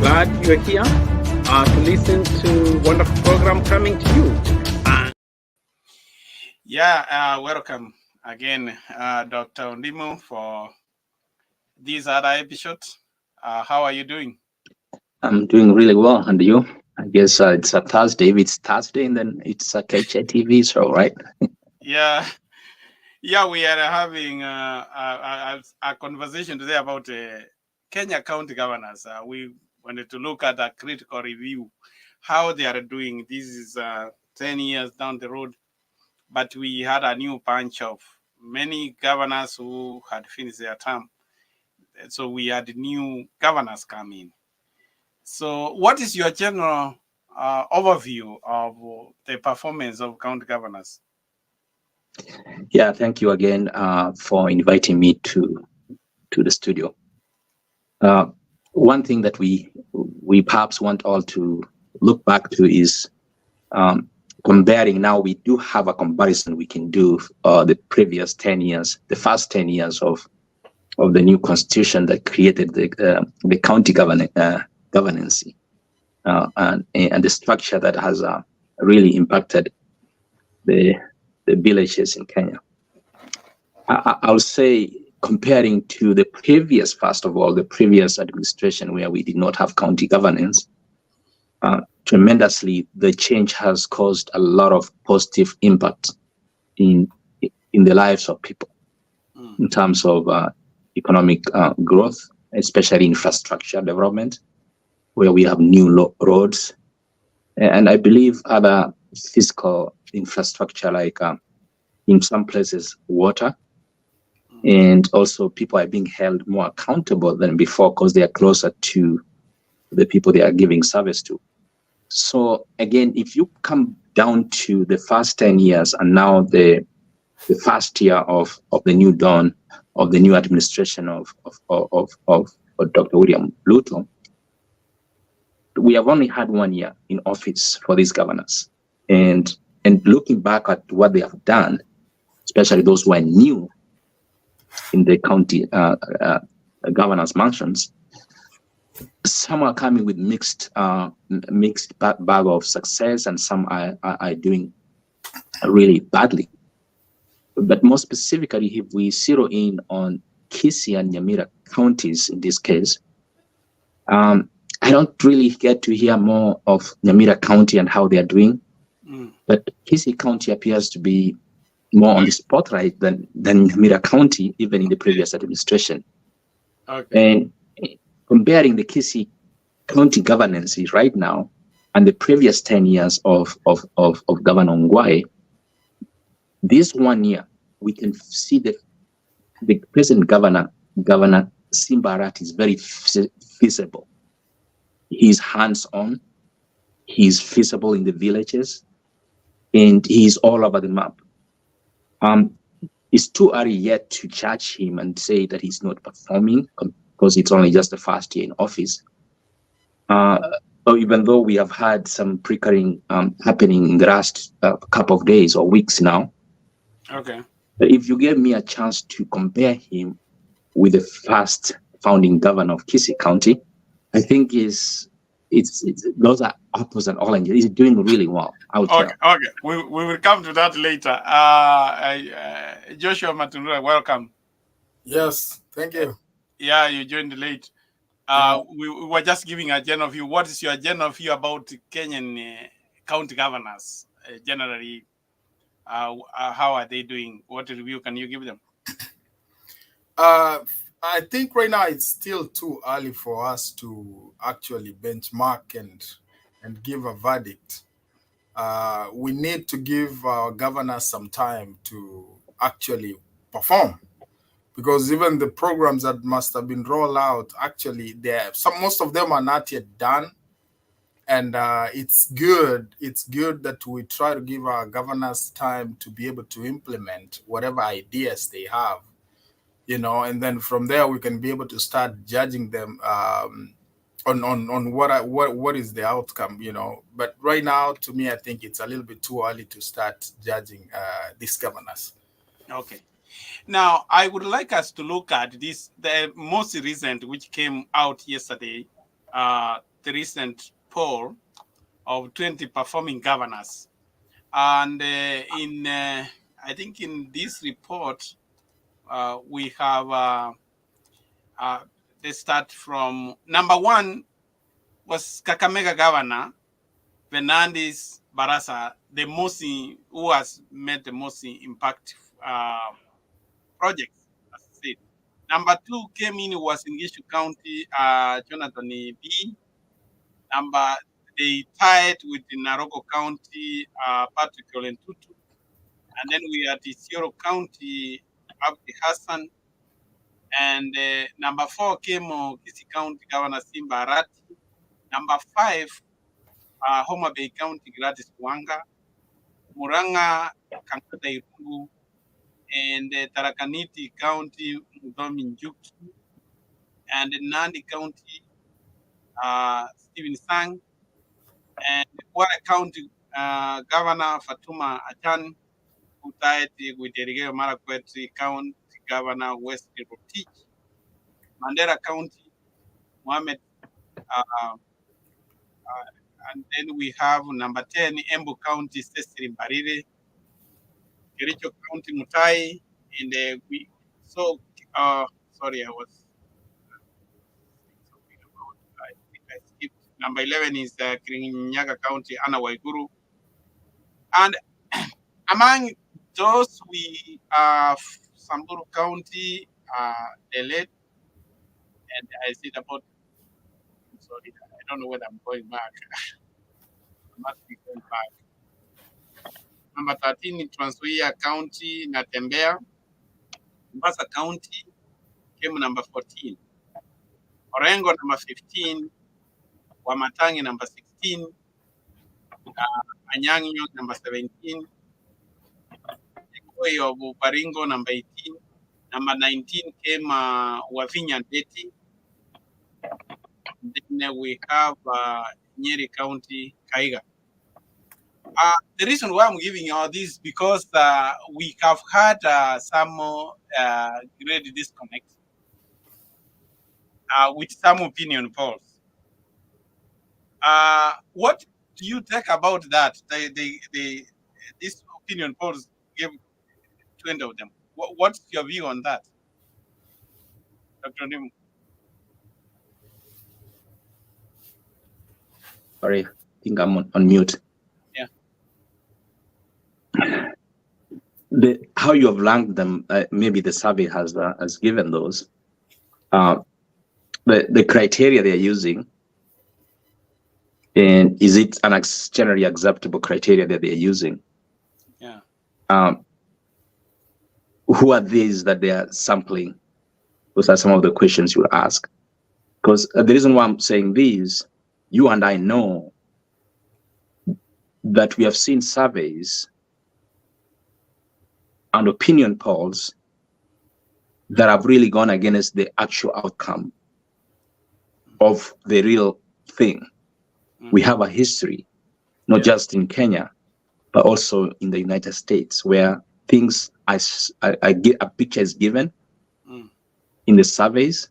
glad you're here to listen to wonderful program coming to you. Welcome again, Dr. Ondimo, for these other episodes. How are you doing? I'm doing really well, and you? I guess it's a Thursday. If it's Thursday, and then it's a KHTV show, right? Yeah, we are having a conversation today about Kenya county governors. We wanted to look at a critical review, how they are doing. This is 10 years down the road, but we had a new bunch of many governors who had finished their term. So we had new governors come in. So what is your general overview of the performance of county governors? Yeah, thank you again for inviting me to the studio. One thing that we perhaps want all to look back to is comparing. Now we do have a comparison we can do the previous 10 years, the first 10 years of the new constitution that created the county governance and the structure that has really impacted the villages in Kenya. I'll say, comparing to the previous, first of all, the previous administration where we did not have county governance, tremendously, the change has caused a lot of positive impact in the lives of people in terms of economic growth, especially infrastructure development, where we have new roads, and I believe other physical infrastructure, like in some places water, and also people are being held more accountable than before because they are closer to the people they are giving service to. So again, if you come down to the first 10 years and now the first year of the new dawn of the new administration of Dr. William Ruto, we have only had 1 year in office for these governors. And looking back at what they have done, especially those who are new in the county governors' functions, some are coming with mixed bag of success, and some are doing really badly. But more specifically, if we zero in on Kisii and Nyamira counties in this case, I don't really get to hear more of Nyamira County and how they are doing, but Kisii County appears to be more on the spotlight than Nyamira County, even in the previous administration. Okay. And comparing the Kisii County governance right now and the previous 10 years of Governor Ngwai, this 1 year, we can see the present Governor Simba Arati, is very feasible. He's hands-on, he's feasible in the villages, and he's all over the map. It's too early yet to judge him and say that he's not performing because it's only just the first year in office. Even though we have had some pre-carrying happening in the last couple of days or weeks now. Okay. But if you gave me a chance to compare him with the first founding governor of Kisii County, I think it's those are apples and oranges. He's doing really well. Okay. We will come to that later. Joshua Matundura, welcome. Yes, thank you. Yeah, you joined late. We were just giving a general view. What is your general view about Kenyan county governors generally? How are they doing? What review can you give them? I think right now it's still too early for us to actually benchmark and give a verdict. We need to give our governors some time to actually perform, because even the programs that must have been rolled out, actually, most of them are not yet done. And it's good that we try to give our governors time to be able to implement whatever ideas they have, and then from there we can be able to start judging them on what is the outcome, But right now, to me, I think it's a little bit too early to start judging these governors. Okay. Now, I would like us to look at the most recent, which came out yesterday, the recent poll of 20 performing governors. And I think in this report, we have, they start from number 1 was Kakamega Governor, Fernandes Barasa, who has made the most impact projects, as I said. Number 2 came in was in Gishu County, Jonathan B. They tied with the Naroko County, Patrick Olentutu. And then we had Isiolo County, Abdi Hassan. And number 4 came Kisi County Governor Simba Arati. Number 5, Homa Bay County Gladys Wanga. Muranga Kankata Irungu. And Tarakaniti County Mudomi Njuki. And Nandi County Stephen Sang. And Kwara County Governor Fatuma Achan, who tied with Erigeo Marakwet County Governor Wesley Rotich. Mandera County, Mohammed, and then we have number 10, Embu County, Cecily Mbarire, Kericho County, Mutai, and sorry, I was something about, I think I skipped. Number 11 is Kirinyaga County, Anna Waiguru. And among those, we have Samburu County, Delet, and I said about, sorry, I don't know whether I'm going back. I must be going back. Number 13 in Trans Nzoia County, Natembea. Mombasa County came number 14. Orengo number 15. Wamatangi number 16. Anyang'o number 17. Ekoi of Baringo number 18. Number 19 came Wavinya Ndeti. Then we have Nyeri County, Kaiga. The reason why I'm giving you all this because we have had some great disconnect with some opinion polls. What do you think about that? These opinion polls gave 20 of them. What's your view on that, Dr. Nim? Sorry, I think I'm on mute. Yeah. How you have ranked them, maybe the survey has given those. The criteria they're using, and is it an generally acceptable criteria that they're using? Yeah. Who are these that they are sampling? Those are some of the questions you ask. Because the reason why I'm saying these, you and I know that we have seen surveys and opinion polls that have really gone against the actual outcome of the real thing. We have a history, not just in Kenya, but also in the United States, where things, I get a picture is given in the surveys,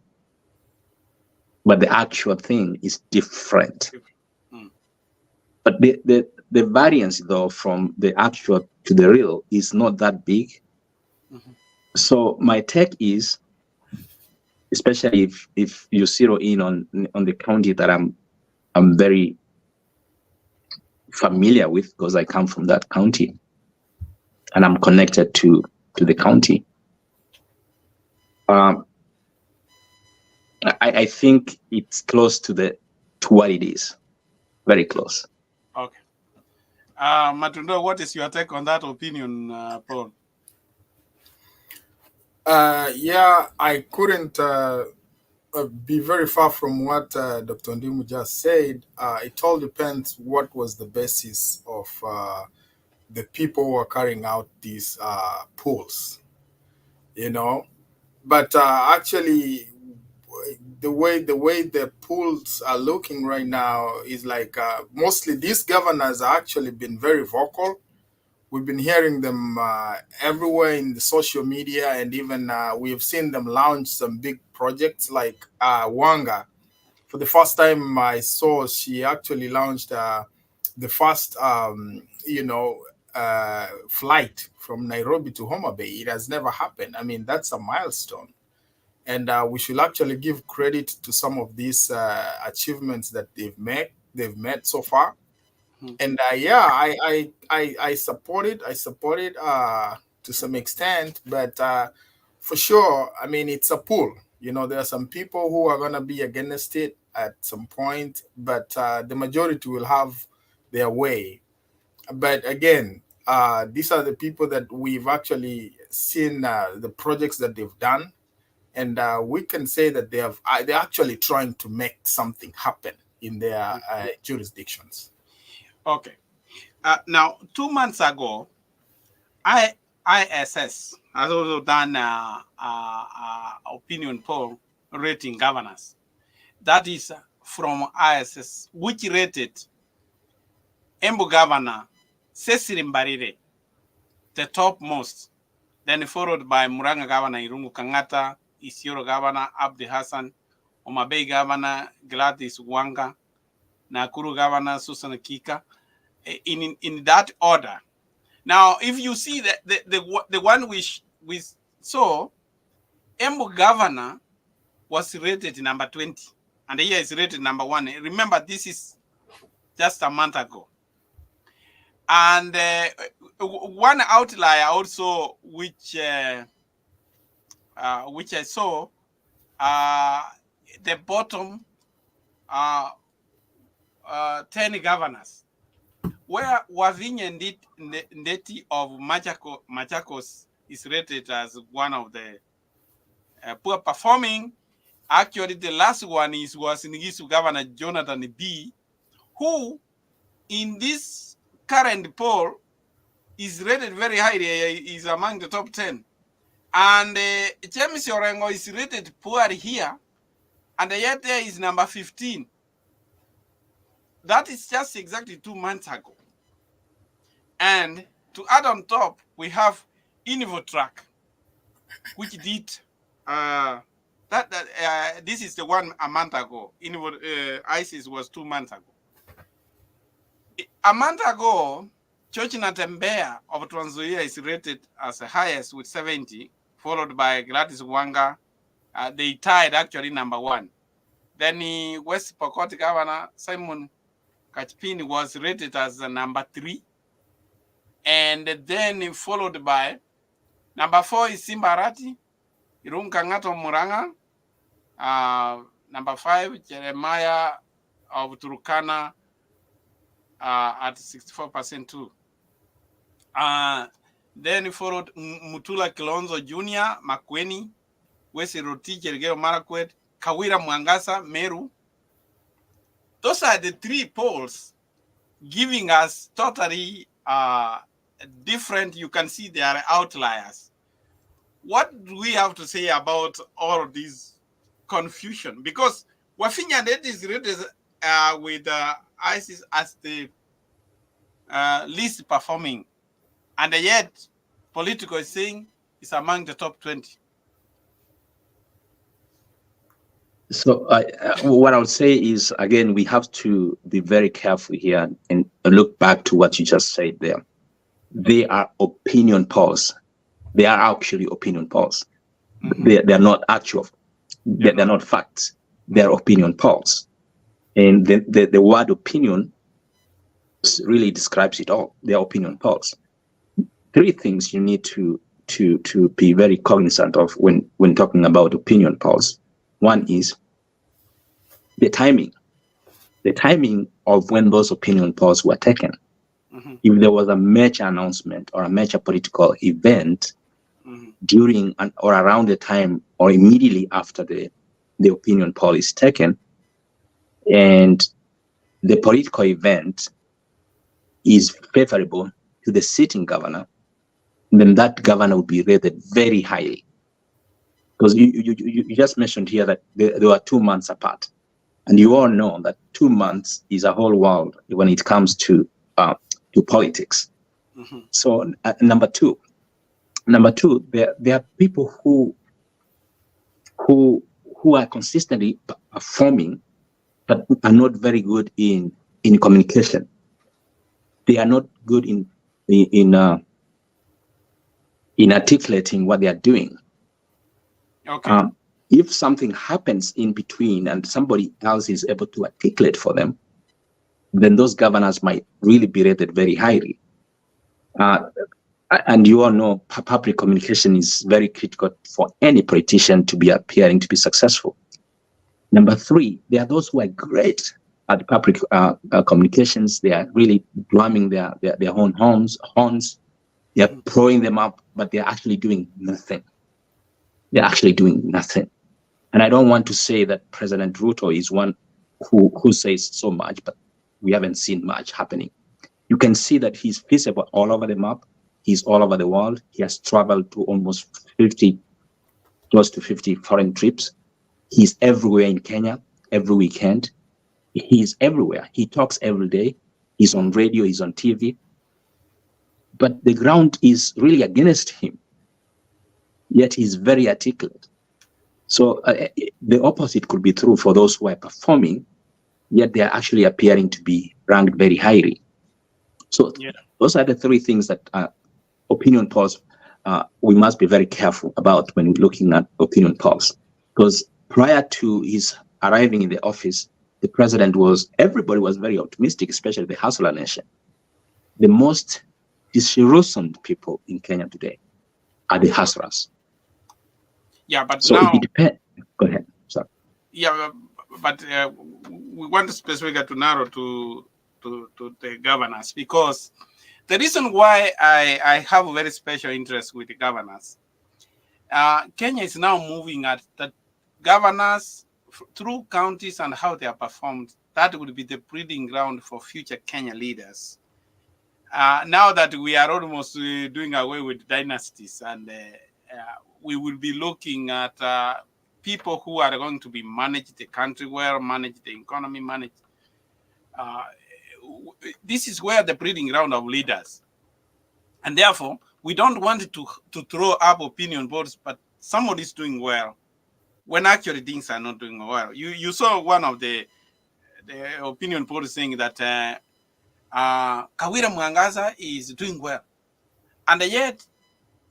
but the actual thing is different. But the variance, though, from the actual to the real is not that big. So my take is, especially if you zero in on the county that I'm very familiar with, because I come from that county and I'm connected to the county. I think it's close to what it is, very close. Okay. Matundo, what is your take on that opinion, Paul? Yeah, I couldn't be very far from what Dr. Ndimu just said. It all depends what was the basis of the people who are carrying out these polls, But actually, the way the polls are looking right now is like mostly these governors have actually been very vocal. We've been hearing them everywhere in the social media, and even we've seen them launch some big projects like Wanga, For the first time I saw, she actually launched the first, flight from Nairobi to Homa Bay. It has never happened. I mean, that's a milestone. And we should actually give credit to some of these achievements that they've made so far. And yeah, I support it. I support it to some extent, but for sure, I mean, it's a pull. There are some people who are going to be against it at some point, but the majority will have their way. But again, these are the people that we've actually seen the projects that they've done, and we can say that they're actually trying to make something happen in their jurisdictions. Okay. Now, 2 months ago, ISS has also done opinion poll rating governors. That is from ISS, which rated Embu Governor Cecily Mbarire the topmost, then followed by Muranga Governor Irungu Kangata, Isiolo Governor Abdi Hassan, Homa Bay Governor Gladys Wanga, Nakuru Governor Susan Kika, in that order. Now, if you see that the one we saw, Embu Governor was rated number 20, and here is rated number 1. Remember, this is just a month ago. And one outlier also, which I saw, the bottom 10 governors, where Wavinya Ndeti of Machakos is rated as one of the poor performing. Actually, the last one was Nigisu Governor Jonathan B., who in this current poll is rated very highly, is among the top 10. And James Orengo is rated poor here, and yet there is number 15. That is just exactly 2 months ago. And to add on top, we have Innovatrack, which did this is the one a month ago. ISIS was 2 months ago. A month ago, Church Natembea of Trans Nzoia is rated as the highest with 70, followed by Gladys Wanga. They tied actually number 1. Then West Pokot Governor Simon Kachpini was rated as number 3. And then followed by number 4 is Simbarati, Irungu Kangata Muranga. Number 5, Jeremiah of Turkana at 64% too. Then followed Mutula Kilonzo Jr., Makweni, Wesi Roti, Jerigeo Marakwet, Kawira Mwangasa, Meru. Those are the 3 polls giving us totally different. You can see they are outliers. What do we have to say about all of this confusion? Because Wavinya Ndeti is rated with ISIS as the least performing, and yet Politico is saying it's among the top 20. So what I would say is, again, we have to be very careful here and look back to what you just said there. They are opinion polls. They are actually opinion polls. Mm-hmm. They are not actual. They're not facts. They're opinion polls. And the word opinion really describes it all. They're opinion polls. 3 things you need to be very cognizant of when talking about opinion polls. One is the timing. The timing of when those opinion polls were taken. Mm-hmm. If there was a major announcement or a major political event during or around the time or immediately after the opinion poll is taken, and the political event is favorable to the sitting governor, then that governor will be rated very highly. Because you just mentioned here that they were 2 months apart. And you all know that 2 months is a whole world when it comes to politics. Mm-hmm. So number two, there are people who are consistently performing but are not very good in communication. They are not good in articulating what they are doing. Okay. If something happens in between and somebody else is able to articulate for them, then those governors might really be rated very highly. And you all know public communication is very critical for any politician to be appearing to be successful. Number three, there are those who are great at public communications. They are really drumming their own horns. They are throwing them up, but they're actually doing nothing. They're actually doing nothing. And I don't want to say that President Ruto is one who says so much, but we haven't seen much happening. You can see that he's visible all over the map. He's all over the world. He has traveled to almost close to 50 foreign trips. He's everywhere in Kenya, every weekend. He's everywhere. He talks every day. He's on radio, he's on TV. But the ground is really against him. Yet he's very articulate. So the opposite could be true for those who are performing, yet they are actually appearing to be ranked very highly. So those are the three things that opinion polls, we must be very careful about when we're looking at opinion polls. Because prior to his arriving in the office, the president everybody was very optimistic, especially the Hustler Nation. The most disillusioned people in Kenya today are the hustlers. Yeah, but so now it depends. Go ahead. Sorry. Yeah, but we want specifically to narrow to the governors, because the reason why I have a very special interest with the governors, Kenya is now moving at the governors through counties and how they are performed. That would be the breeding ground for future Kenya leaders. Now that we are almost doing away with dynasties, and we will be looking at people who are going to be manage the country well, manage the economy, manage. This is where the breeding ground of leaders. And therefore, we don't want to throw up opinion polls, but somebody is doing well when actually things are not doing well. You saw one of the opinion polls saying that Kawira Mwangaza is doing well. And yet,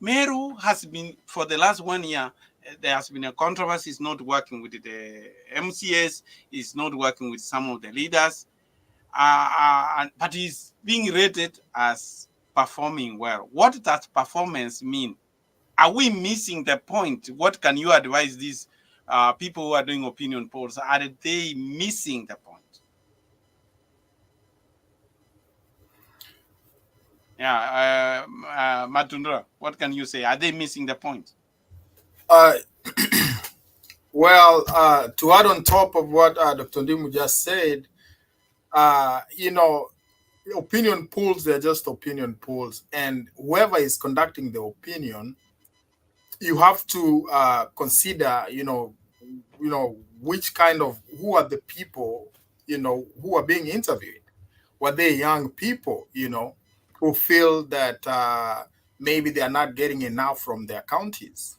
Meru has been, for the last 1 year, there has been a controversy. He's not working with the MCS. He's not working with some of the leaders. But he's being rated as performing well. What does performance mean? Are we missing the point? What can you advise these people who are doing opinion polls? Are they missing the point? Yeah, Matundra, what can you say? Are they missing the point? Well, to add on top of what Dr. Ndimu just said, opinion polls, they're just opinion polls. And whoever is conducting the opinion, you have to consider, which kind of, who are the people, who are being interviewed. Were they young people, who feel that maybe they are not getting enough from their counties?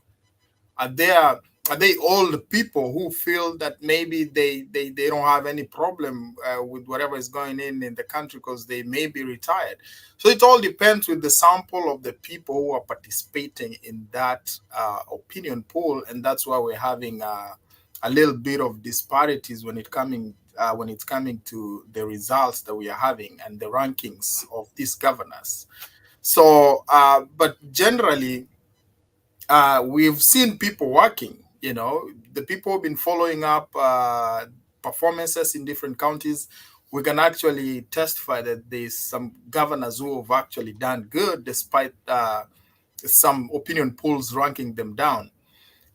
Are they old people who feel that maybe they don't have any problem with whatever is going in the country because they may be retired? So it all depends with the sample of the people who are participating in that opinion poll, and that's why we're having a little bit of disparities when it's coming to the results that we are having and the rankings of these governors. So, but generally, we've seen people working. The people who've been following up performances in different counties, we can actually testify that there's some governors who have actually done good despite some opinion polls ranking them down.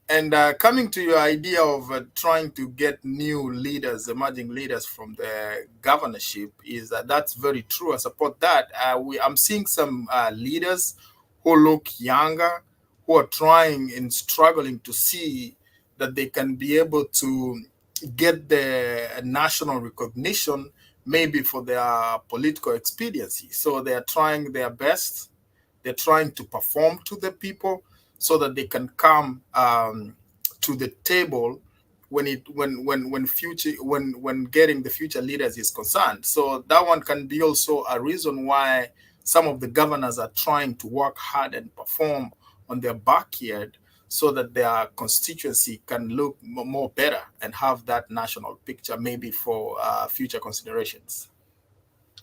And coming to your idea of trying to get new leaders, emerging leaders from the governorship, is that's very true. I support that. I'm seeing some leaders who look younger, who are trying and struggling to see that they can be able to get the national recognition, maybe for their political expediency. So they are trying their best. They're trying to perform to the people so that they can come to the table when getting the future leaders is concerned. So that one can be also a reason why some of the governors are trying to work hard and perform on their backyard so that their constituency can look more better and have that national picture maybe for future considerations.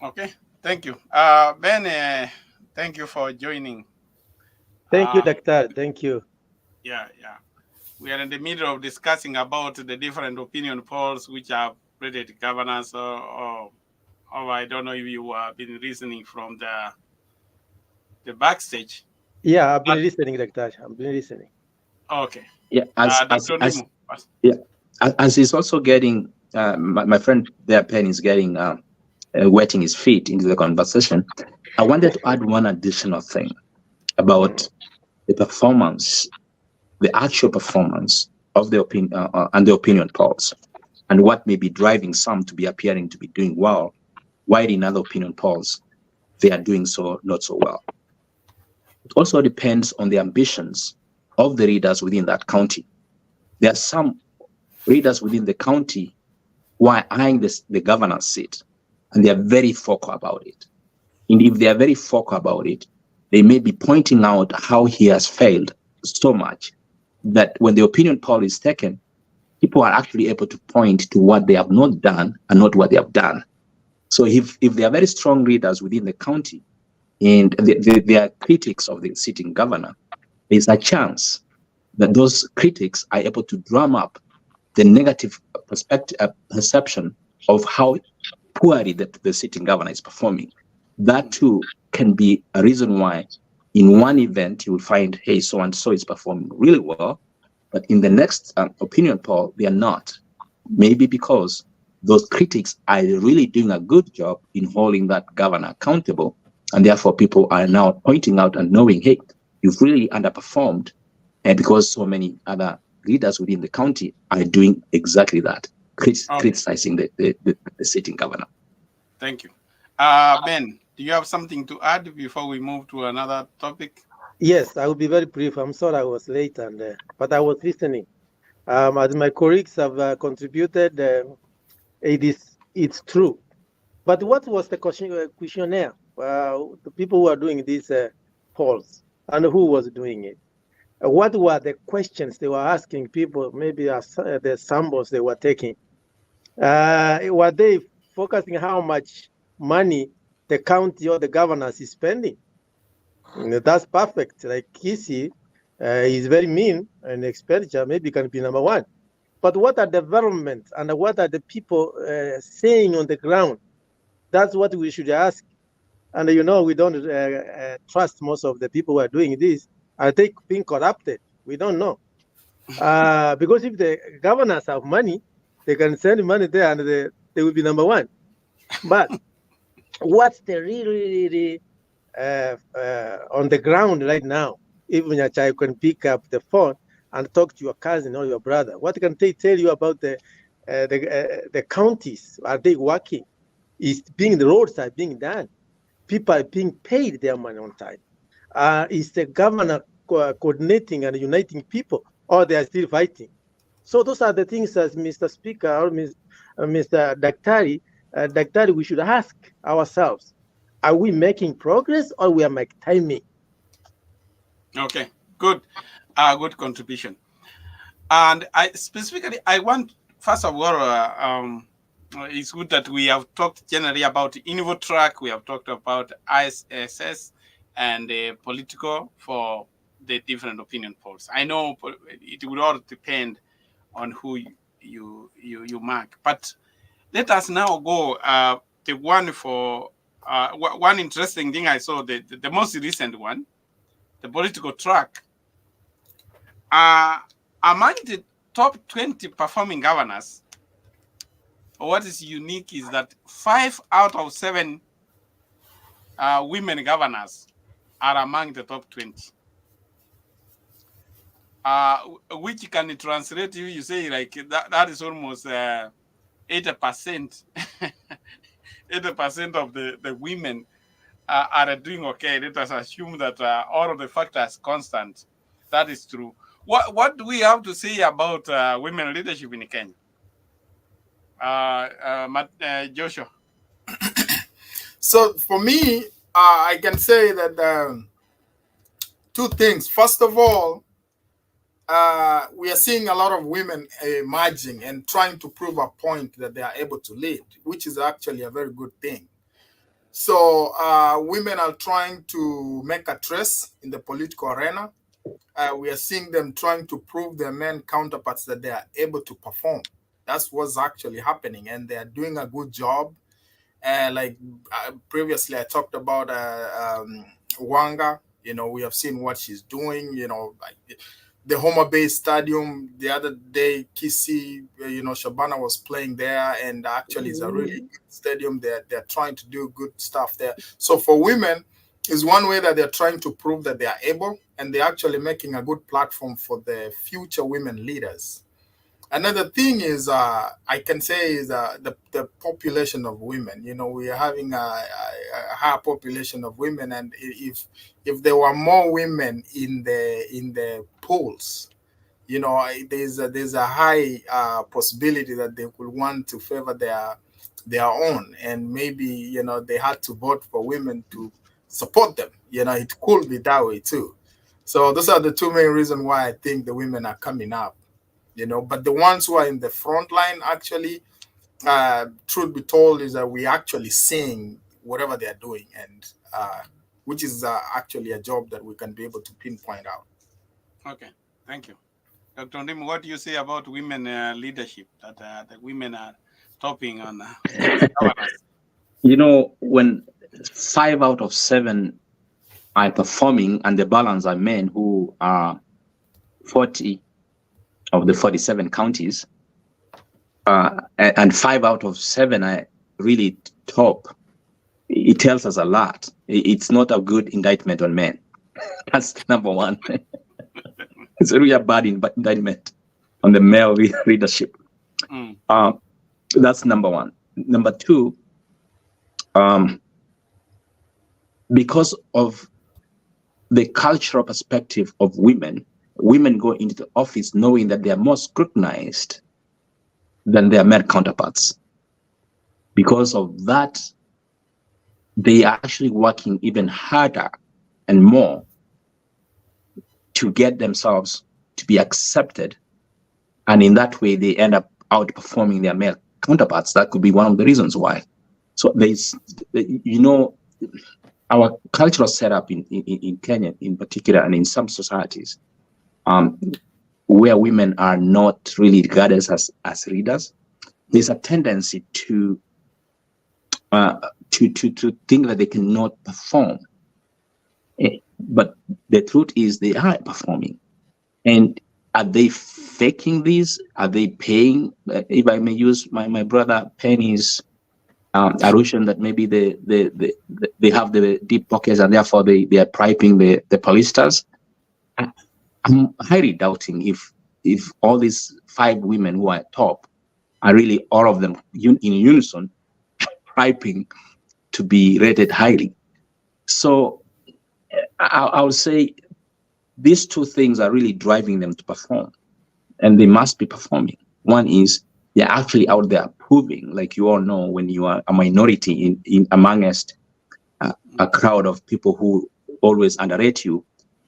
Okay, thank you. Ben, thank you for joining. Thank you, Doctor. Thank you. Yeah. We are in the middle of discussing about the different opinion polls which have rated governance, or I don't know if you have been listening from the backstage. Yeah, I've been listening, Doctor. I've been listening. Okay. Yeah, as he's also getting, my friend there, Penn, is getting wetting his feet into the conversation. I wanted to add one additional thing about the performance, the actual performance of the opinion and the opinion polls, and what may be driving some to be appearing to be doing well, while in other opinion polls they are doing so not so well. It also depends on the ambitions of the leaders within that county. There are some leaders within the county who are eyeing the governor's seat, and they are very focal about it. And if they are very focal about it, they may be pointing out how he has failed so much that when the opinion poll is taken, people are actually able to point to what they have not done and not what they have done. So if they are very strong leaders within the county and they are critics of the sitting governor, there's a chance that those critics are able to drum up the negative perception of how poorly the sitting governor is performing. That too can be a reason why in one event you will find, hey, so-and-so is performing really well, but in the next opinion poll, they are not. Maybe because those critics are really doing a good job in holding that governor accountable, and therefore people are now pointing out and knowing, hey, you've really underperformed, and because so many other leaders within the county are doing exactly that, criticizing the sitting governor. Thank you. Ben, do you have something to add before we move to another topic? Yes, I will be very brief. I'm sorry I was late, but I was listening. As my colleagues have contributed, it's true. But what was the questionnaire? The people who are doing these polls, and who was doing it? What were the questions they were asking people? Maybe the samples they were taking. Were they focusing how much money the county or the governors is spending? That's perfect. Like Kisi is very mean, and expenditure maybe can be number one. But what are development and what are the people saying on the ground? That's what we should ask. And we don't trust most of the people who are doing this. Are they being corrupted? We don't know. Because if the governors have money, they can send money there and they will be number one. But what's the really on the ground right now? Even a child can pick up the phone and talk to your cousin or your brother. What can they tell you about the counties? Are they working? The roads are being done? People are being paid their money on time? Is the governor coordinating and uniting people, or they are still fighting? So those are the things, as Mr. Speaker or Mr. Daktari, we should ask ourselves: are we making progress, or we are making timing? Okay, good, good contribution. And I want, first of all, it's good that we have talked generally about InfoTrack. We have talked about ISS and political for the different opinion polls. I know it will all depend on who you mark, but let us now go the one for one interesting thing I saw, the most recent one, the political track. Among the top 20 performing governors, what is unique is that 5 out of 7 women governors are among the top 20. Which can translate, you say like that is almost 80%. 80% of the women are doing okay. Let us assume that all of the factors constant. That is true. What do we have to say about women leadership in Kenya? Joshua. So for me, I can say that two things. First of all, we are seeing a lot of women emerging and trying to prove a point that they are able to lead, which is actually a very good thing. So women are trying to make a trace in the political arena. We are seeing them trying to prove their men counterparts that they are able to perform. That's what's actually happening, and they are doing a good job. Like previously, I talked about Wanga. You know, we have seen what she's doing. You know, like the Homa Bay Stadium the other day, Kisi, Shabana was playing there, and actually it's a really good stadium. They're trying to do good stuff there. So for women, is one way that they're trying to prove that they are able, and they're actually making a good platform for the future women leaders. Another thing is, I can say, is the population of women. You know, we are having a high population of women, and if there were more women in the polls, you know, there's a high possibility that they could want to favor their own, and maybe, you know, they had to vote for women to support them. You know, it could be that way too. So those are the two main reasons why I think the women are coming up. You know, but the ones who are in the front line, actually, truth be told, is that we actually seeing whatever they are doing, and which is actually a job that we can be able to pinpoint out. Okay, thank you. Dr. Ndim, what do you say about women leadership, that the women are topping on governance? You know, when 5 out of 7 are performing and the balance are men who are 40 of the 47 counties, and 5 out of 7 are really top, it tells us a lot. It's not a good indictment on men. That's number one. It's a really bad indictment on the male leadership. That's number one. Number two, because of the cultural perspective of women go into the office knowing that they are more scrutinized than their male counterparts. Because of that, they are actually working even harder and more to get themselves to be accepted. And in that way, they end up outperforming their male counterparts. That could be one of the reasons why. So there's, you know, our cultural setup in Kenya in particular, and in some societies, where women are not really regarded as leaders, there's a tendency to think that they cannot perform. But the truth is they are performing. And are they faking this? Are they paying? If I may use my brother Penny's allusion that maybe they have the deep pockets and therefore they are bribing the pollsters. I'm highly doubting if all these 5 women who are at top are really all of them in unison bribing to be rated highly. So I would say these 2 things are really driving them to perform, and they must be performing. One is they're actually out there proving, like you all know, when you are a minority in amongst a crowd of people who always underrate you,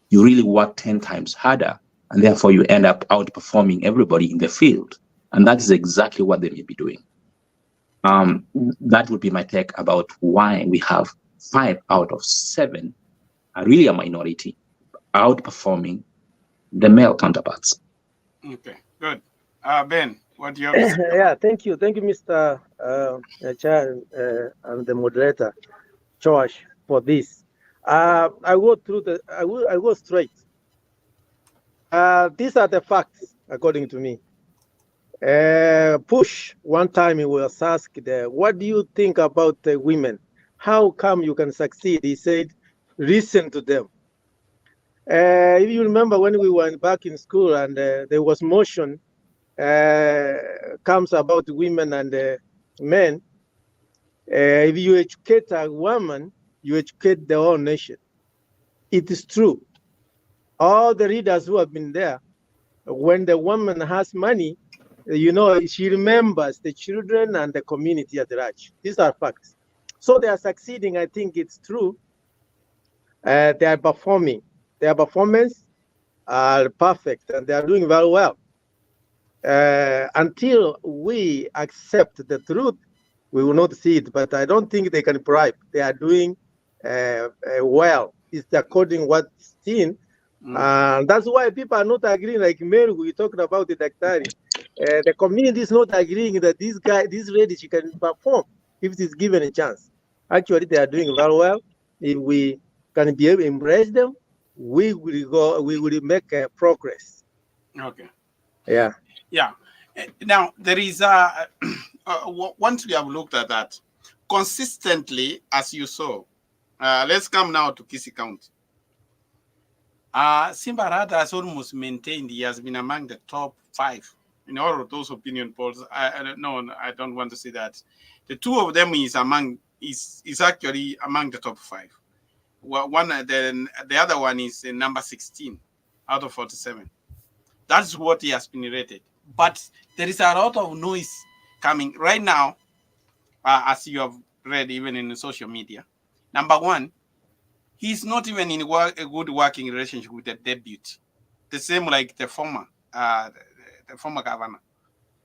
you really work 10 times harder, and therefore you end up outperforming everybody in the field. And that is exactly what they may be doing. That would be my take about why we have 5 out of 7 are really a minority outperforming the male counterparts. Okay, good. Ben, what do you have to say? Yeah, thank you, Mr. Chair and the moderator, Josh, for this. I go straight. These are the facts, according to me. Push, one time he was asked, what do you think about the women? How come you can succeed? He said, listen to them. If you remember when we were back in school and there was motion comes about women and men, if you educate a woman, you educate the whole nation. It is true. All the leaders who have been there, when the woman has money, you know, she remembers the children and the community at large. These are facts. So they are succeeding. I think it's true. They are performing. Their performance are perfect, and they are doing very well. Until we accept the truth, we will not see it. But I don't think they can bribe. They are doing well. It's according what's seen. That's why people are not agreeing. Like Mary, we talked about the Daktari. The community is not agreeing that this lady, she can perform if it is given a chance. Actually, they are doing very well. If we can be able to embrace them, we will make progress. Okay. Yeah. Yeah. Now there is once we have looked at that consistently, as you saw. Let's come now to Kisii County. Simbarata has almost maintained he has been among the top 5 in all of those opinion polls. I don't want to say that. The 2 of them is actually among the top 5. One, then the other one is number 16 out of 47. That's what he has been rated. But there is a lot of noise coming right now, as you have read even in the social media. Number 1, he's not even in a good working relationship with the deputy. The same like the former governor.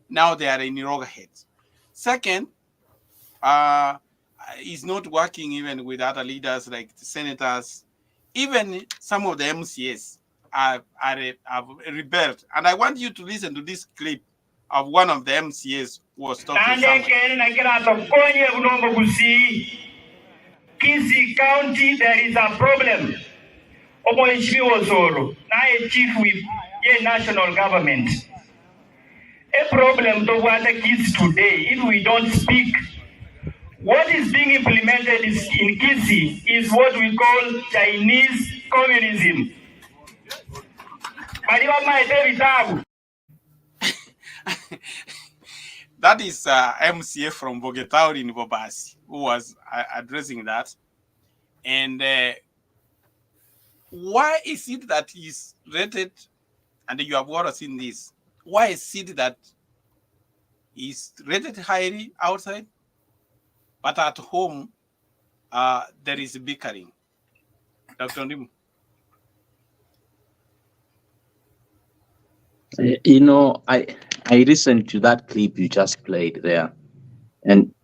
Now they are in loggerheads. Second, he's not working even with other leaders like the senators. Even some of the MCAs have rebelled. And I want you to listen to this clip of one of the MCAs who was talking Kisii County, there is a problem. Chief whip, national government. A problem to what Kisii today, if we don't speak, what is being implemented in Kisii is what we call Chinese communism. That is MCA from Bogetauri in Bobasi who was addressing that. And why is it that he's rated, and you have already seen this, why is it that he's rated highly outside, but at home there is bickering? Dr. Ndimu. You know, I listened to that clip you just played there, and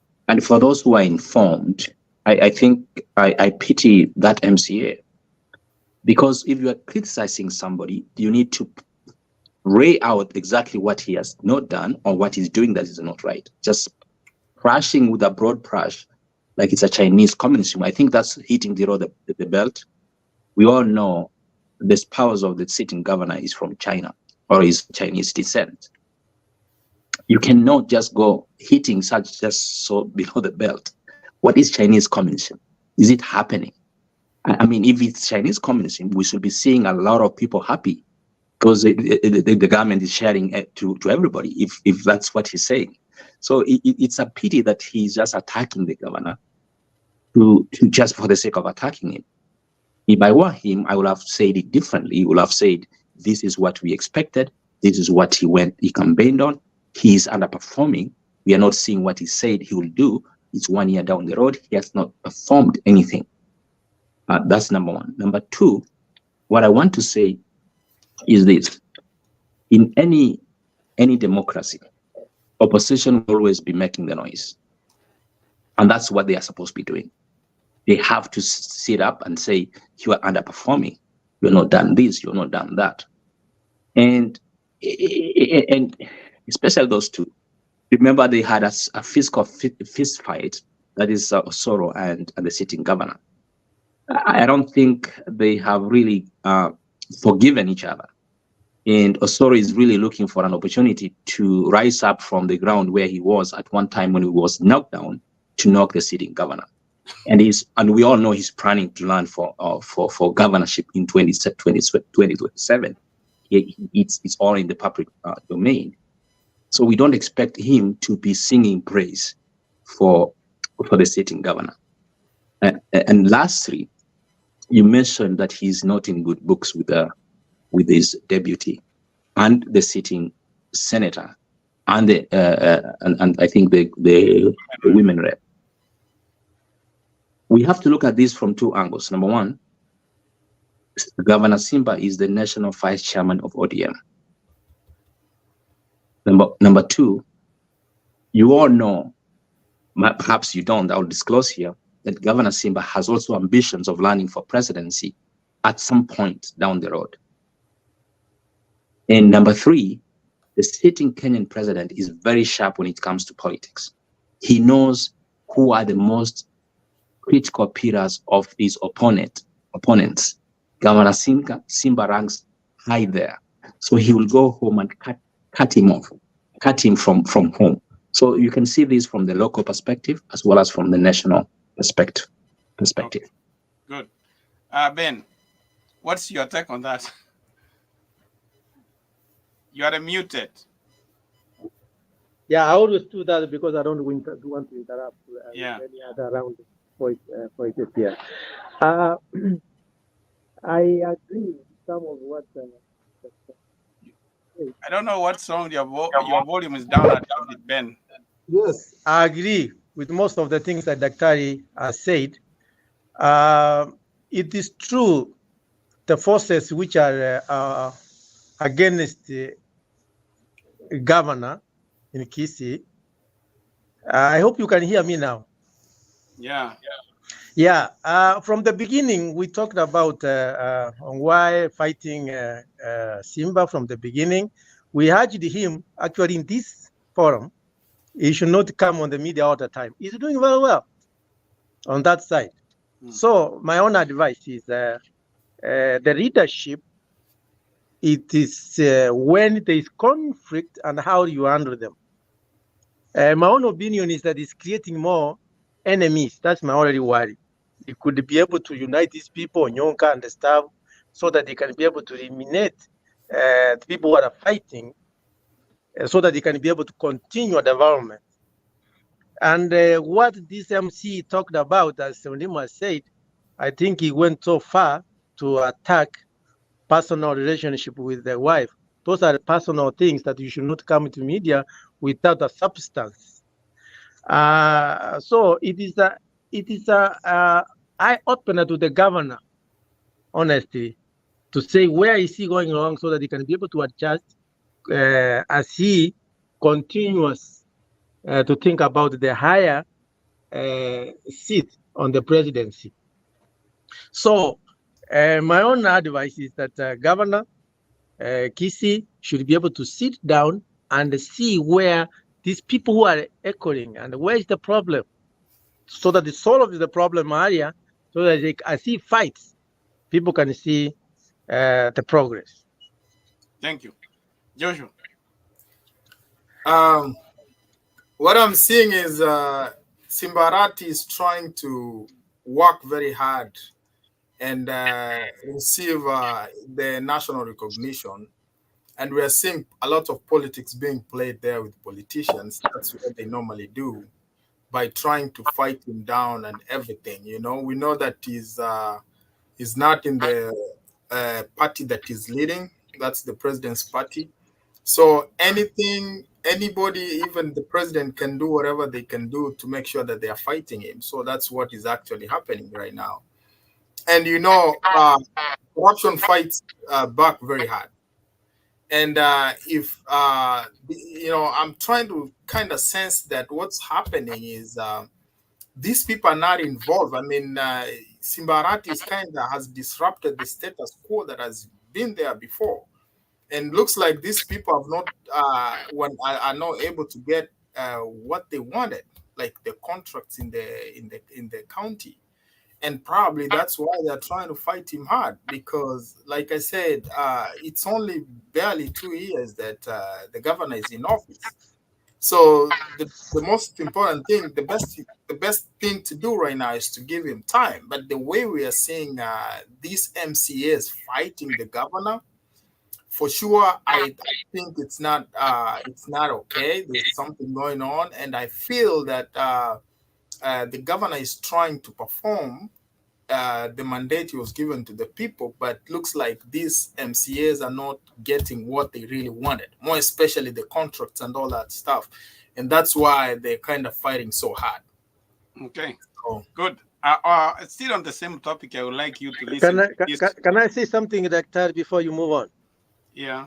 for those who are informed, I think I pity that MCA, because if you are criticizing somebody, you need to lay out exactly what he has not done or what he's doing that is not right. Just brushing with a broad brush like it's a Chinese communism, I think that's hitting the belt. We all know the spouse of the sitting governor is from China or is Chinese descent. You cannot just go hitting such just so below the belt. What is Chinese communism? Is it happening? I mean, if it's Chinese communism, we should be seeing a lot of people happy because the government is sharing it to everybody, if that's what he's saying. So it's a pity that he's just attacking the governor to just for the sake of attacking him. If I were him, I would have said it differently. He would have said, this is what we expected. This is what he campaigned on. He is underperforming. We are not seeing what he said he will do. It's 1 year down the road. He has not performed anything. That's number one. Number two, what I want to say is this. In any democracy, opposition will always be making the noise. And that's what they are supposed to be doing. They have to sit up and say, you are underperforming. You're not done this, you're not done that. And especially those two. Remember, they had a fist fight, that is Osoro and the sitting governor. I don't think they have really forgiven each other. And Osoro is really looking for an opportunity to rise up from the ground where he was at one time when he was knocked down to knock the sitting governor. And we all know he's planning to run for governorship in 2027. It's all in the public domain. So we don't expect him to be singing praise for the sitting governor. And lastly, you mentioned that he's not in good books with his deputy. and the sitting senator and the and I think the women rep. We have to look at this from two angles. Number one, Governor Simba is the national vice chairman of ODM. Number two, you all know, perhaps you don't, I'll disclose here, that Governor Simba has also ambitions of running for presidency at some point down the road. And number three, the sitting Kenyan president is very sharp when it comes to politics. He knows who are the most critical pillars of his opponents. Governor Simba ranks high there. So he will go home and cut him off, cut him from home. So you can see this from the local perspective as well as from the national perspective. Okay. Good. Ben, what's your take on that? You are muted. Yeah, I always do that because I don't want to interrupt any other round voices here. I agree with some of what. I don't know what song your volume is down at, Ben. Yes, I agree with most of the things that Daktari has said. It is true, the forces which are against the governor in Kisii. I hope you can hear me now. Yeah. From the beginning, we talked about why fighting Simba from the beginning. We urged him, actually, in this forum, he should not come on the media all the time. He's doing very well on that side. So my own advice is the leadership, it is when there is conflict and how you handle them. My own opinion is that it's creating more enemies. That's my only worry. You could be able to unite these people, Nyonka and the staff, so that they can be able to eliminate the people who are fighting, so that they can be able to continue development. And what this MC talked about, as Sondima said, I think he went so far to attack personal relationship with the wife. Those are personal things that you should not come to media without a substance. So it is a eye opener to the governor, honestly, to say where is he going wrong so that he can be able to adjust as he continues to think about the higher seat on the presidency. So my own advice is that Governor Kisii should be able to sit down and see where these people who are echoing and where is the problem, so that they solve the problem area, so that as he fights, people can see the progress. Thank you. Joshua. What I'm seeing is Simbarati is trying to work very hard and receive the national recognition. And we are seeing a lot of politics being played there with politicians. That's what they normally do, by trying to fight him down and everything. You know, we know that he's not in the party that he's leading. That's the president's party. So anybody, even the president, can do whatever they can do to make sure that they are fighting him. So that's what is actually happening right now. And you know, corruption fights back very hard. And if you know, I'm trying to kind of sense that what's happening is these people are not involved. I mean, Simbarati is kind of has disrupted the status quo that has been there before, and looks like these people have not are not able to get what they wanted, like the contracts in the county. And probably that's why they're trying to fight him hard, because, like I said, it's only barely 2 years that the governor is in office. So the most important thing, the best thing to do right now is to give him time. But the way we are seeing these MCAs fighting the governor, for sure, I think it's not okay. There's something going on, and I feel that the governor is trying to perform the mandate was given to the people, but looks like these MCAs are not getting what they really wanted, more especially the contracts and all that stuff. And that's why they're kind of fighting so hard. Okay, Oh. Good. Still on the same topic, I would like you to listen. Can I say something, Dr., before you move on? Yeah.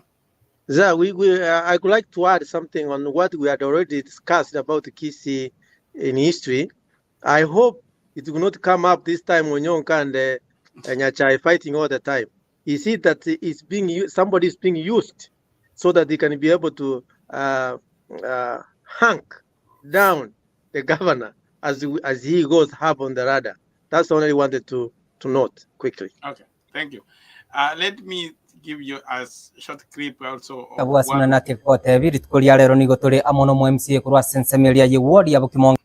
I would like to add something on what we had already discussed about Kisii in history. I hope it will not come up this time when Nyonka and Nyachai fighting all the time. You see that it's somebody is being used so that they can be able to hank down the governor as he goes up on the radar. That's all I wanted to note quickly. Okay, thank you. Let me give you a short clip also. Abwasina native kote biri tukulia lero nigo tuli amono mu MCA kurwa sensemelia ye ward ya bukimonga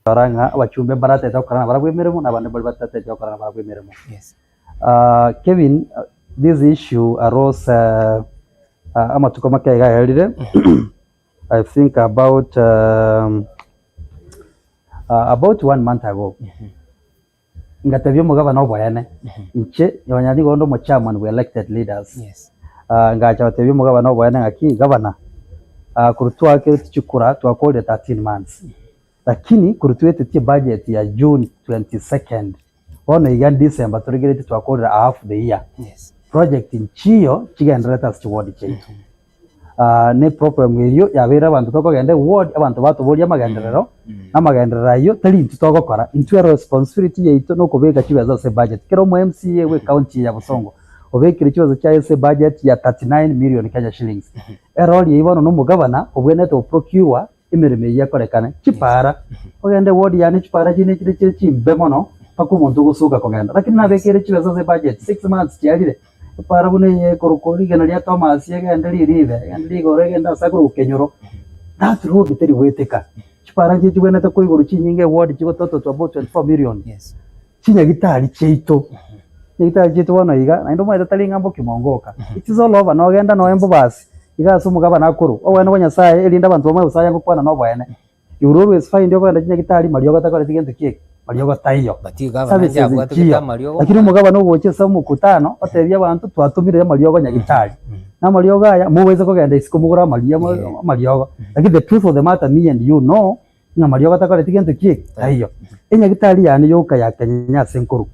baranga abachumbe barate takorana baragwemeremo nabande bali batate takorana baragwemeremo. Yes. Kevin, this issue arose amatuko make gayalire I think about 1 month ago. Ngatebyo mugabana obwayane inche yonyani gondo mo chairman we elected leaders. Yes. Ngacha batebyo mugabana obwayane ngaki governor kurutwa ke tuchukura twakode 13 months. Lakini kurutwete ti budget ya June 22nd ono igan December turegerete twakode half the year. Yes. Project inchiyo chigendera chiwodi chetu. Ne problem iyo yabera abantu tokogende ward abantu batuboria magenderero n'amagenderero ayo tari tutogokora into responsibility yeito no kubeka kibazo se budget kero mu MCA we county ya Busongo obekire kibazo cya se budget ya 39 million Kenya shillings error yibono no mugabana obwene to procure imirime yakorekana kipara ogende ward yani kipara kine kire kimbe mono pakumuntu gusuka kogenda lakini nabekire kibazo se budget 6 months cyalire para bune korokori gena lia Thomas yegenda lirive yandi goregenda sakuru kenyoro that road iteri weteka chipara je chibene to koiguru chinyinge ward chigo toto to about 24 million. Yes. Chinya gitari cheito gitari cheito wana iga na ndo mwe tatali ngambo kimongoka it is all over no genda no embo basi iga sumu gaba nakuru owene bonya saye elinda abantu bamwe usaya ngo kwana no bwene you will always find yo kwenda chinya gitari malio gatakora tigente kiek malio gatayo lakini mugaba no goche samu kutano otebya abantu twatumire malio gonya gitari na malio gaya muweze kugenda isikumugura malio lakini the truth of the matter me and you know na malio gatakora tigente kiek tayo enya gitari yani yoka ya Kenya senkuru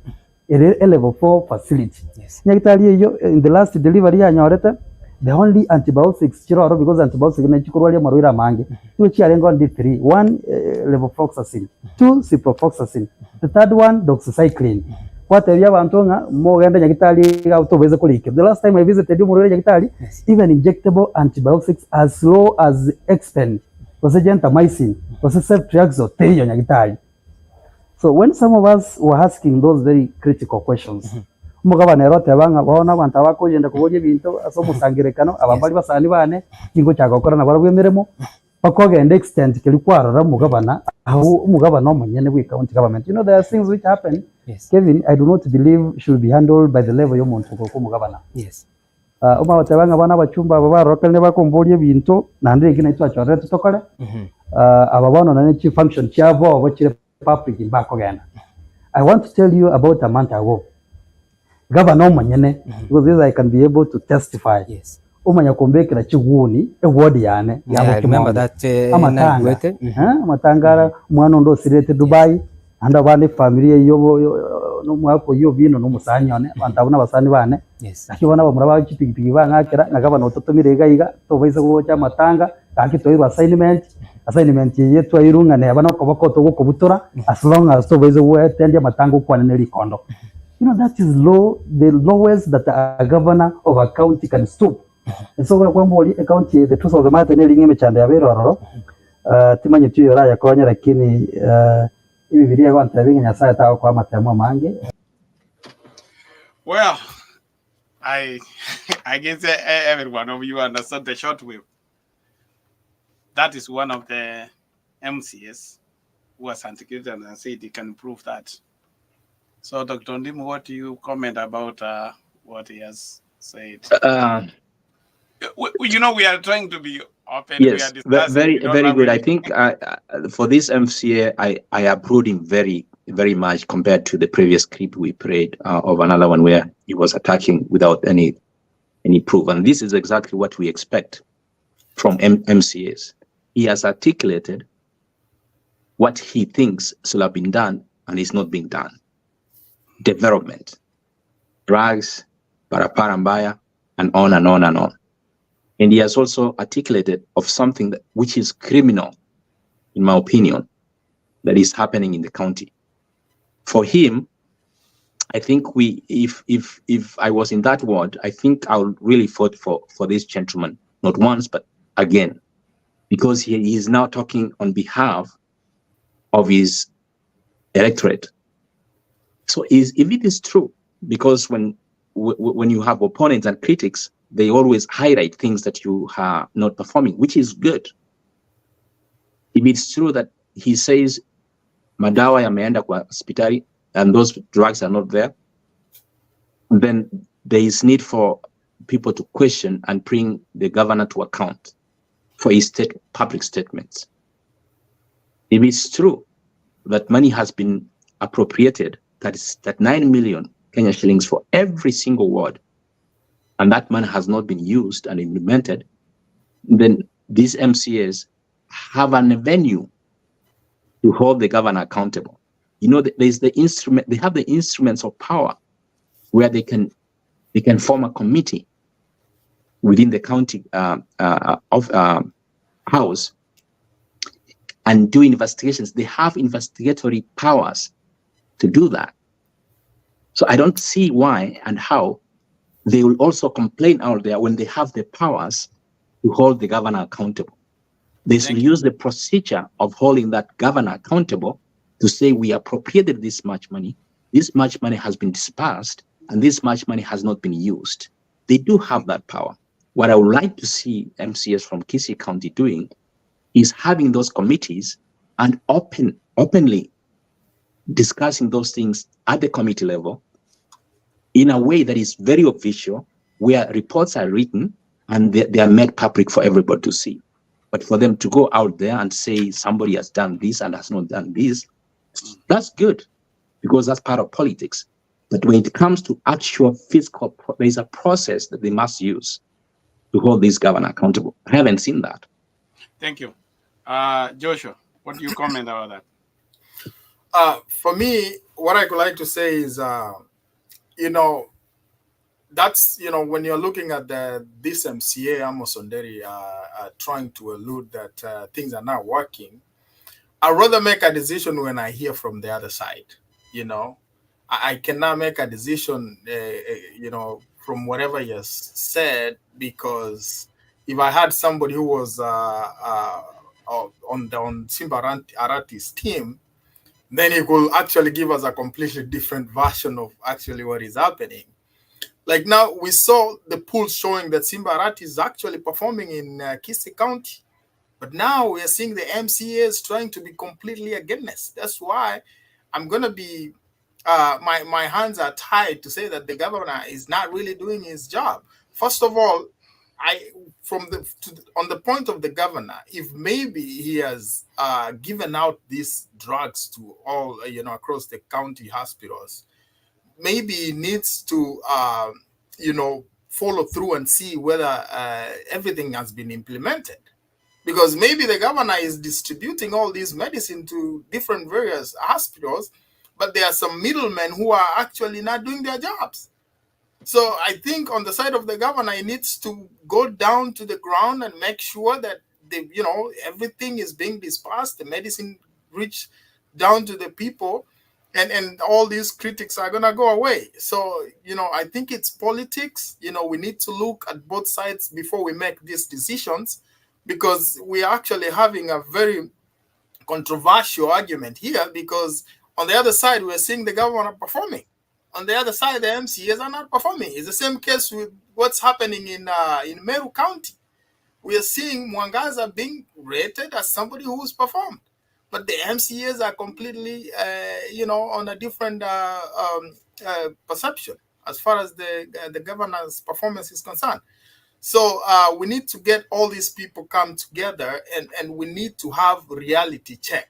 level 4 facility. Yes. Nyagitari yo in the last delivery ya nyorete the only antibiotics chiroro because antibiotics na chikurwalia marwira mange yo chiarengo ndi 3 one levofloxacin 2 ciprofloxacin the third one doxycycline kwatebya abantu nga mogenda nyagitari ga utobeze kulike the last time I visited you murwira nyagitari even injectable antibiotics as low as Expen was gentamicin was ceftriaxone teriyo nyagitari. So when some of us were asking those very critical questions, mugabana erote banga bona abantu abakogenda kuboje bintu asomusangirekano abambali basani bane kingo cyagakora na barabwemeremo bakogenda extent kilikwarara mugabana aho mugabana omunyene we county government. You know there are things which happen. Yes. Kevin, I do not believe should be handled by the level yo muntu ko mugabana. Yes. Uma batabanga bana bachumba babaroka ne bakombolie bintu nande igina itwa chore tutokole. Ababano na chief function cyabo bakire public in back again. I want to tell you about a month ago. Governor Manyene, because this I can be able to testify. Yes. Umanya kombekera chiguni eward yane. Yeah, I remember that. Amatangara mwana ndo sirete Dubai. Anda bane familia yobo no mwako yo bino no musanyone bantabuna basani bane. Yes. Akibona bamura ba chipigipigi bangakira na governor totomirega iga to baise go cha matanga kakitoirwa assignment yetu ayirunga ne abana ko bakoto go kubutura as long as to baise go attend matanga kwa ne likondo. You know that is low, the lowest that a governor of a county can stoop. And so when we a county the truth of the matter ne ringeme chande yabero roro timanye tuyo raya konya lakini ibi biria gwanta binga nyasaye tawo kwa matemo mange. Well, I guess every one of you understand the shortwave. That is one of the MCS who was antiquated and said he can prove that. So, Dr. Ndim, what do you comment about what he has said? You know, we are trying to be open. Yes, we are very good. I think for this MCA, I applaud him very very much compared to the previous clip we played of another one where he was attacking without any proof. And this is exactly what we expect from MCAs. He has articulated what he thinks should have been done and is not being done. Development, drugs, barabara mbaya, and on and on and on. And he has also articulated of something which is criminal, in my opinion, that is happening in the county. For him, I think if I was in that ward, I think I would really fought for this gentleman, not once, but again, because he is now talking on behalf of his electorate. So if it is true, because when you have opponents and critics, they always highlight things that you are not performing, which is good. If it's true that he says madawa yameenda kwa hospitali and those drugs are not there, then there is need for people to question and bring the governor to account for his public statements. If it's true that money has been appropriated, that 9 million Kenya shillings for every single ward, and that money has not been used and implemented, then these MCAs have an avenue to hold the governor accountable. You know, there's the instrument, they have the instruments of power where they can form a committee within the county house and do investigations. They have investigatory powers to do that. So I don't see why and how they will also complain out there when they have the powers to hold the governor accountable. They should use the procedure of holding that governor accountable to say we appropriated this much money has been dispersed, and this much money has not been used. They do have that power. What I would like to see MCAs from Kisii County doing is having those committees and openly discussing those things at the committee level in a way that is very official, where reports are written and they are made public for everybody to see. But for them to go out there and say somebody has done this and has not done this, that's good, because that's part of politics. But when it comes to actual fiscal, there is a process that they must use to hold this governor accountable. I haven't seen that. Thank you. Joshua, what do you comment about that? For me, what I would like to say is, that's, when you're looking at this MCA, Amos Onderi, trying to allude that things are not working, I'd rather make a decision when I hear from the other side. I cannot make a decision, from whatever you said, because if I had somebody who was on Simba Arati's team, then he could actually give us a completely different version of actually what is happening. Like now, we saw the polls showing that Simba Arati is actually performing in Kisii County. But now we are seeing the MCAs trying to be completely against. That's why I'm going to be, my hands are tied to say that the governor is not really doing his job. First of all, on the point of the governor, if maybe he has given out these drugs to all, across the county hospitals, maybe he needs to, follow through and see whether everything has been implemented. Because maybe the governor is distributing all these medicine to different various hospitals, but there are some middlemen who are actually not doing their jobs. So I think on the side of the governor, he needs to go down to the ground and make sure that everything is being dispersed, the medicine reach down to the people, and all these critics are gonna go away. So I think it's politics. We need to look at both sides before we make these decisions, because we are actually having a very controversial argument here, because on the other side, we're seeing the governor performing. On the other side, the MCAs are not performing. It's the same case with what's happening in Meru County. We are seeing Mwangaza being rated as somebody who's performed. But the MCAs are completely, on a different perception as far as the governor's performance is concerned. So we need to get all these people come together, and we need to have reality check,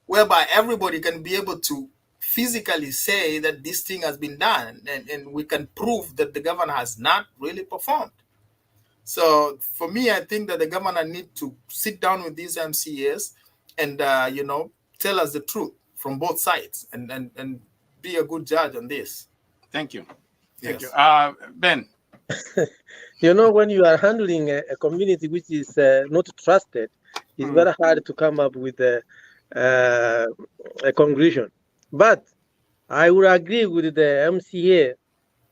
whereby everybody can be able to physically say that this thing has been done, and we can prove that the governor has not really performed. So for me, I think that the governor needs to sit down with these MCAs and, tell us the truth from both sides and be a good judge on this. Thank you. Thank Yes. you. Ben. When you are handling a community which is not trusted, it's very hard to come up with a conclusion. But I would agree with the MCA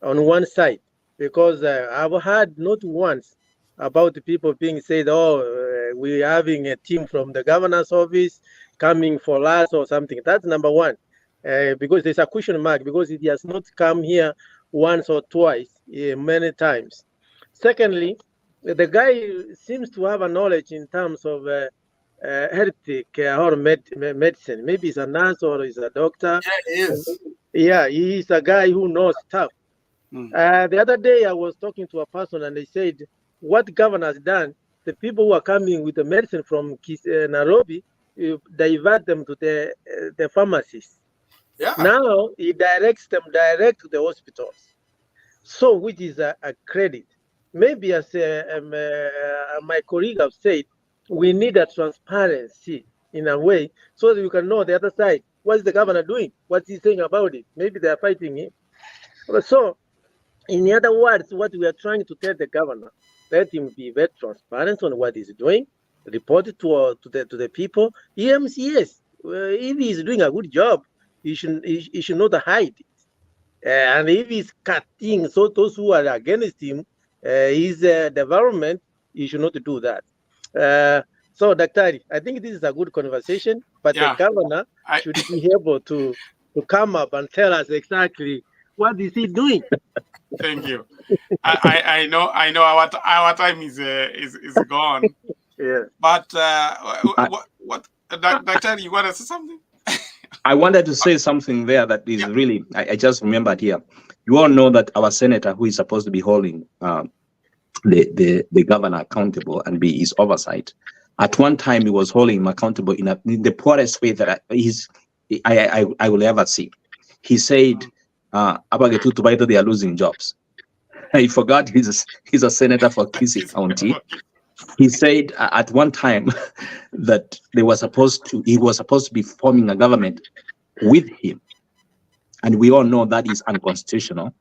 on one side, because I've heard not once about the people being said, we're having a team from the governor's office coming for us or something. That's number one, because there's a question mark, because it has not come here once or twice, many times. Secondly, the guy seems to have a knowledge in terms of health care or medicine. Maybe he's a nurse or he's a doctor. Yeah, he is. Yeah, he's a guy who knows stuff. The other day, I was talking to a person and they said, what governor has done, the people who are coming with the medicine from Nairobi, you divert them to the pharmacies. Yeah. Now, he directs them direct to the hospitals. So, which is a credit. Maybe as my colleague have said, we need a transparency in a way so that you can know the other side. What is the governor doing? What's he saying about it? Maybe they are fighting him. So, in other words, what we are trying to tell the governor, let him be very transparent on what he's doing, report it to the people. EMCS, if he's doing a good job, he should not hide it. And if he's cutting, so those who are against him, his development, he should not do that. So, Daktari, I think this is a good conversation, but the governor should be able to come up and tell us exactly what is he doing. Thank you. I know our time is gone. Yeah. But what Doctor, you want to say something? I wanted to say something there that is really, I just remembered here. You all know that our senator, who is supposed to be holding the governor accountable and be his oversight, at one time he was holding him accountable in the poorest way that I will ever see. He said, they are losing jobs. I forgot he's a senator for Kisii County. He said at one time that he was supposed to be forming a government with him, and we all know that is unconstitutional.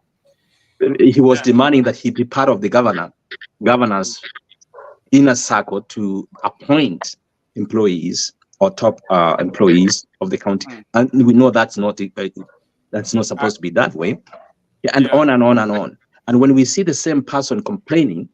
He was demanding that he be part of the governor's inner circle to appoint employees or top employees of the county, and we know that's not supposed to be that way, and on and on and on. And when we see the same person complaining,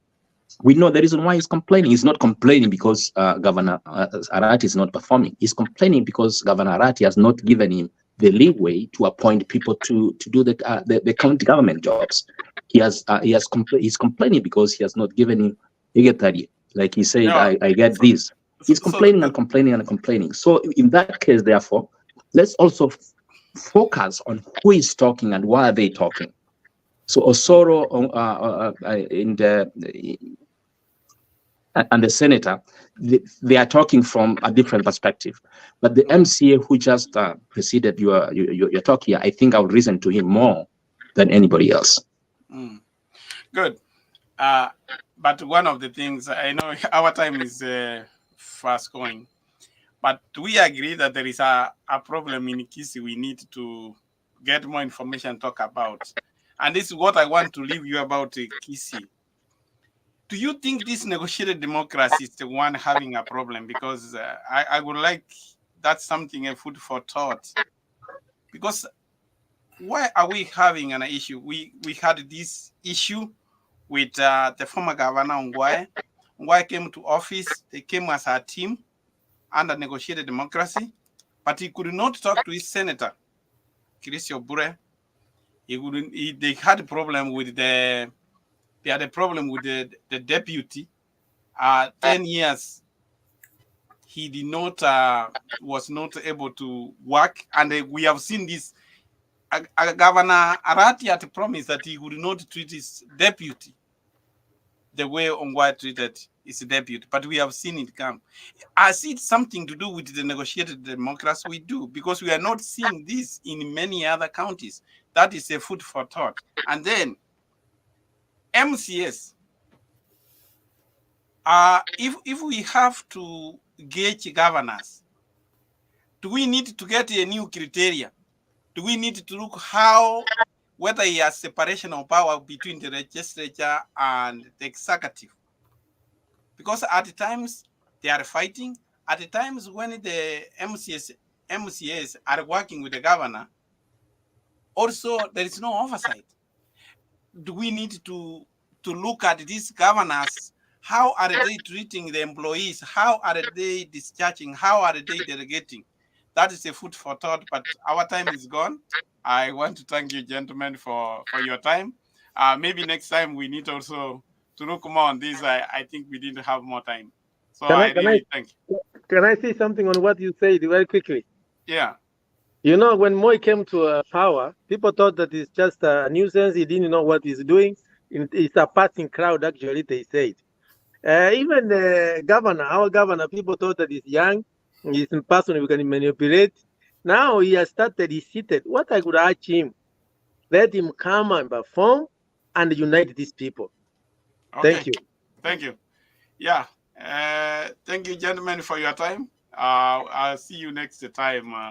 we know the reason why he's complaining. He's not complaining because Governor Arati is not performing. He's complaining because Governor Arati has not given him the leeway to appoint people to do the county government jobs. He's complaining because he has not given him. You get that? Like he said, I get this. He's complaining and complaining and complaining. So in that case, therefore, let's also focus on who is talking and why are they talking. So Osoro and the senator, they are talking from a different perspective. But the MCA who just preceded your talk here, I think I would listen to him more than anybody else. Good. But one of the things, I know our time is fast going, but we agree that there is a problem in Kisii we need to get more information, talk about. And this is what I want to leave you about Kisii. Do you think this negotiated democracy is the one having a problem? Because I would like, that's something, a food for thought. Because why are we having an issue? We had this issue with the former governor, Ongwae. Ongwae came to office. They came as a team under negotiated democracy, but he could not talk to his senator, Kirisio Bure. They had a problem with the deputy. 10 years, he did not was not able to work, and we have seen this. Governor Arati had promised that he would not treat his deputy the way Ongwae treated his debut, but we have seen it come. Has it something to do with the negotiated democracy? We do, because we are not seeing this in many other counties. That is a food for thought. And then MCS. If we have to gauge governors, do we need to get a new criteria? Do we need to look whether he has separation of power between the legislature and the executive? Because at times they are fighting. At the times when the MCAs are working with the governor, also there is no oversight. Do we need to look at these governors? How are they treating the employees? How are they discharging? How are they delegating? That is a food for thought, but our time is gone. I want to thank you, gentlemen, for your time. Maybe next time we need also to look more on this. I think we didn't have more time. So I really thank you. Can I say something on what you said very quickly? Yeah. You know, when Moi came to power, people thought that it's just a nuisance. He didn't know what he's doing. It's a passing crowd, actually, they said. Even the governor, our governor, people thought that he's young, he's in person, we can manipulate. Now he has started, he's seated. What I could urge him, let him come and perform and unite these people. Okay. Thank you. Thank you. Yeah. Thank you, gentlemen, for your time. I'll see you next time.